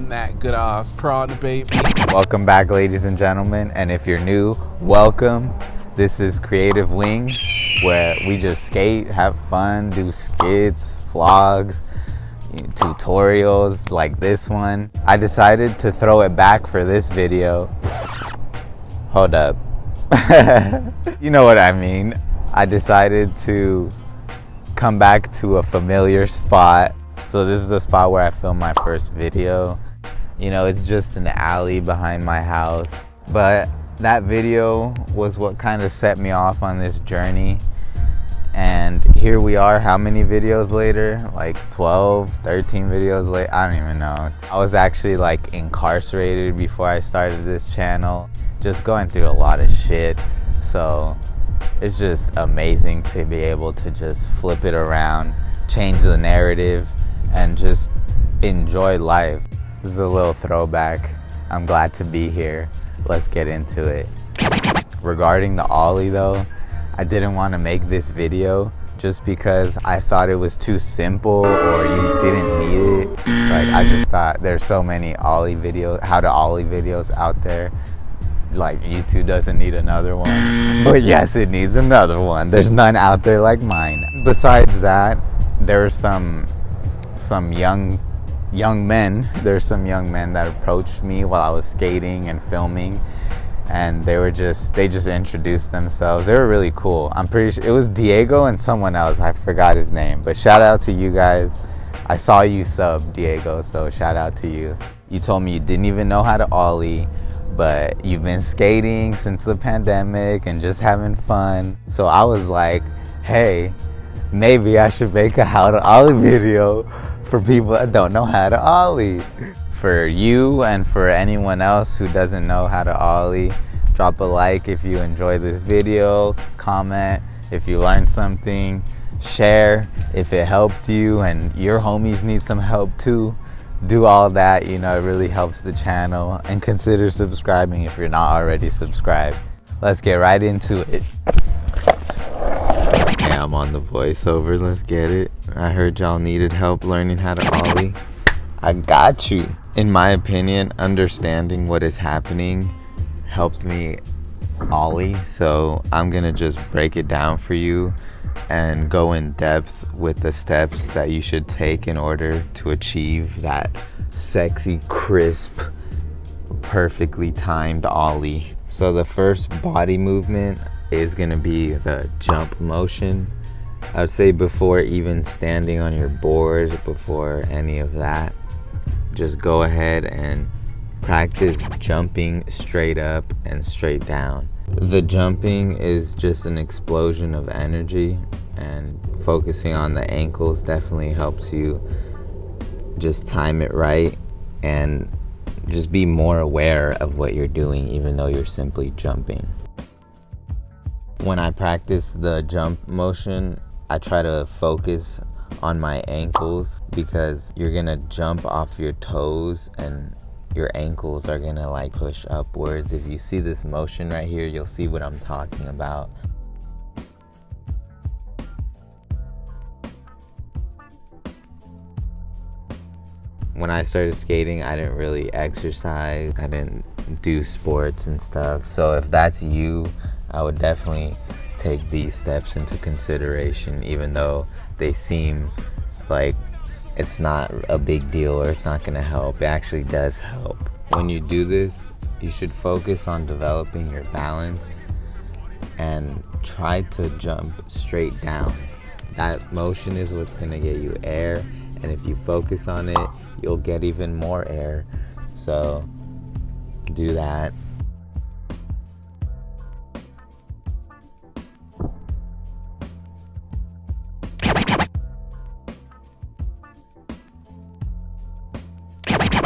getting that good ass prana, baby. Welcome back, ladies and gentlemen, and if you're new, welcome. This is Creative Wings, where we just skate, have fun, do skits, vlogs, tutorials like this one. I decided to throw it back for this video. Hold up. You know what I mean. I decided to come back to a familiar spot. So this is a spot where I filmed my first video. You know, it's just an alley behind my house. But that video was what kind of set me off on this journey. And here we are, how many videos later? Like 12, 13 videos later, I don't even know. I was actually like incarcerated before I started this channel. Just going through a lot of shit. So it's just amazing to be able to just flip it around, change the narrative, and just enjoy life. This is a little throwback. I'm glad to be here. Let's get into it. Regarding the ollie though, I didn't want to make this video just because I thought it was too simple or you didn't need it. Like, I just thought there's so many ollie videos, how to ollie videos out there. Like, YouTube doesn't need another one. But yes, it needs another one. There's none out there like mine. Besides that, there's some young men. There's some young men that approached me while I was skating and filming, and they just introduced themselves. They were really cool. I'm pretty sure it was Diego and someone else. I forgot his name, but shout out to you guys. I saw you sub, Diego, so shout out to you. You told me you didn't even know how to ollie, but you've been skating since the pandemic and just having fun. So I was like, hey, maybe I should make a how to ollie video for people that don't know how to ollie. For you and for anyone else who doesn't know how to ollie, drop a like if you enjoyed this video, comment if you learned something, share if it helped you and your homies need some help too. Do all that, you know, it really helps the channel, and consider subscribing if you're not already subscribed. Let's get right into it. Yeah, I'm on the voiceover, let's get it. I heard y'all needed help learning how to ollie. I got you. In my opinion, understanding what is happening helped me ollie, so I'm gonna just break it down for you and go in depth with the steps that you should take in order to achieve that sexy, crisp, perfectly timed ollie. So the first body movement is gonna be the jump motion. I would say before even standing on your board, before any of that, just go ahead and practice jumping straight up and straight down. The jumping is just an explosion of energy, and focusing on the ankles definitely helps you just time it right and just be more aware of what you're doing even though you're simply jumping. When I practice the jump motion, I try to focus on my ankles because you're gonna jump off your toes and your ankles are gonna like push upwards. If you see this motion right here, you'll see what I'm talking about. When I started skating, I didn't really exercise. I didn't do sports and stuff. So if that's you, I would definitely take these steps into consideration, even though they seem like it's not a big deal or it's not gonna help. It actually does help. When you do this, you should focus on developing your balance and try to jump straight down. That motion is what's gonna get you air, and if you focus on it, you'll get even more air. So do that.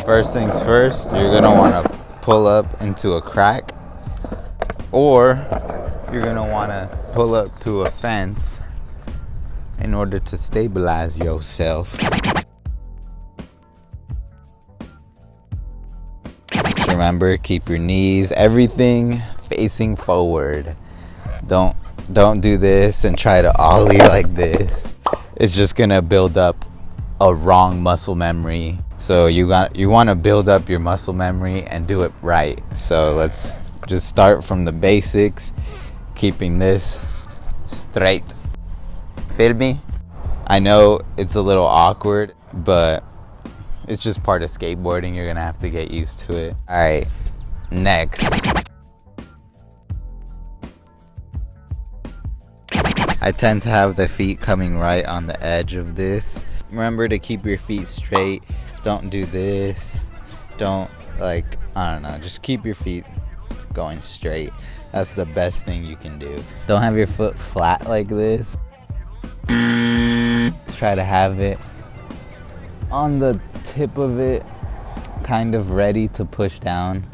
First things first, you're gonna wanna pull up into a crack, or you're gonna wanna pull up to a fence in order to stabilize yourself. Just remember, keep your knees, everything facing forward. Don't do this and try to ollie like this. It's just gonna build up a wrong muscle memory So you want to build up your muscle memory and do it right. So let's just start from the basics, keeping this straight. Feel me? I know it's a little awkward, but it's just part of skateboarding. You're gonna have to get used to it. All right, next. I tend to have the feet coming right on the edge of this. Remember to keep your feet straight. Don't do this. Don't, like, I don't know, just keep your feet going straight. That's the best thing you can do. Don't have your foot flat like this. Try to have it on the tip of it, kind of ready to push down.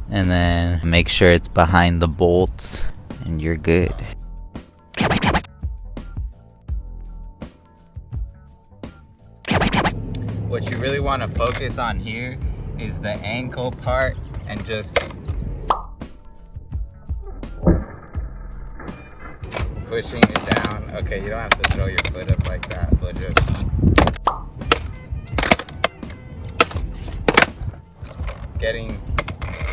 And then make sure it's behind the bolts and you're good. What you really want to focus on here is the ankle part and just pushing it down. Okay, you don't have to throw your foot up like that, but just getting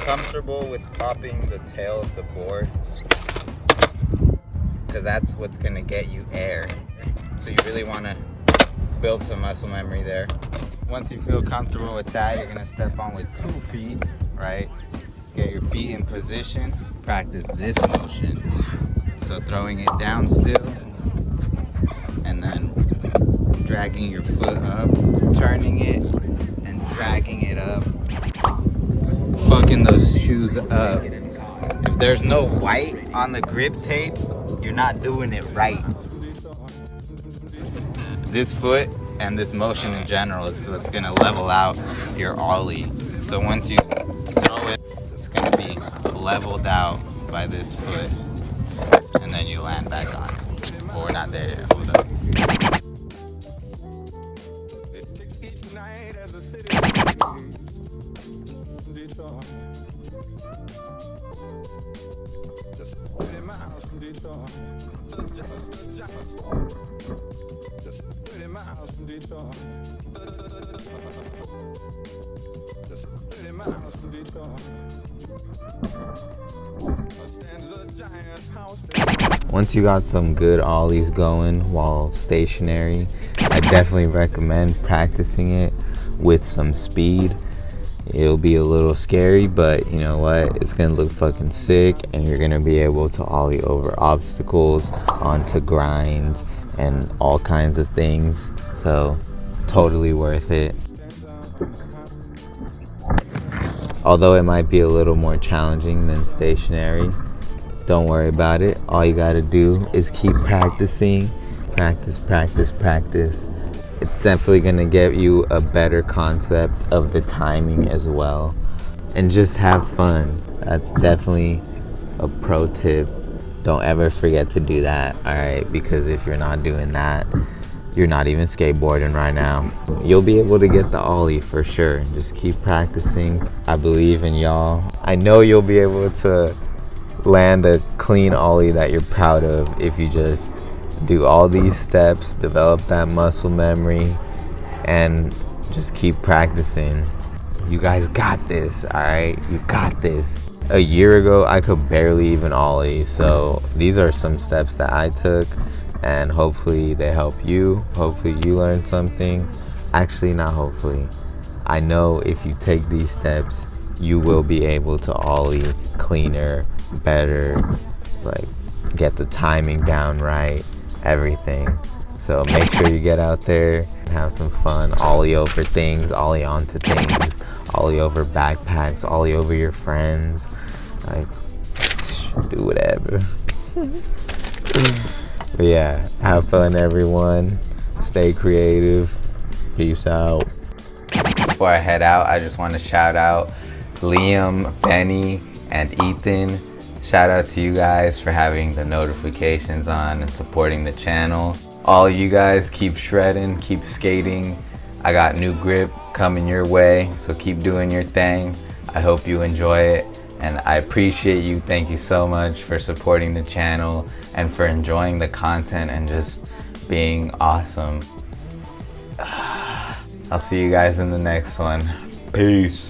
comfortable with popping the tail of the board, because that's what's gonna get you air. So you really want to build some muscle memory there. Once you feel comfortable with that, you're gonna step on with 2 feet, right? Get your feet in position. Practice this motion. So throwing it down still, and then dragging your foot up, turning it, and dragging it up. Fucking those shoes up. If there's no white on the grip tape, you're not doing it right. This foot and this motion in general is what's gonna level out your ollie. So once you throw it, it's gonna be leveled out by this foot, and then you land back on it. But we're not there yet. Hold up. Once you got some good ollies going while stationary, I definitely recommend practicing it with some speed. It'll be a little scary, but you know what? It's gonna look fucking sick, and you're gonna be able to ollie over obstacles, onto grinds, and all kinds of things. So, totally worth it. Although it might be a little more challenging than stationary, don't worry about it. All you gotta do is keep practicing. Practice, practice, practice. It's definitely gonna get you a better concept of the timing as well. And just have fun. That's definitely a pro tip. Don't ever forget to do that, alright? Because if you're not doing that, you're not even skateboarding right now. You'll be able to get the ollie for sure. Just keep practicing. I believe in y'all. I know you'll be able to land a clean ollie that you're proud of if you just do all these steps, develop that muscle memory, and just keep practicing. You guys got this, alright? You got this. A year ago, I could barely even ollie, so these are some steps that I took, and hopefully they help you. Hopefully you learn something. Actually, not hopefully. I know if you take these steps, you will be able to ollie cleaner, better, like get the timing down right, everything. So make sure you get out there and have some fun. Ollie over things, ollie onto things, ollie over backpacks, ollie over your friends. Like, do whatever. But yeah, have fun everyone. Stay creative. Peace out. Before I head out, I just want to shout out Liam, Benny, and Ethan. Shout out to you guys for having the notifications on and supporting the channel. All of you guys keep shredding, keep skating. I got new grip coming your way, so keep doing your thing. I hope you enjoy it, and I appreciate you. Thank you so much for supporting the channel and for enjoying the content and just being awesome. I'll see you guys in the next one. Peace.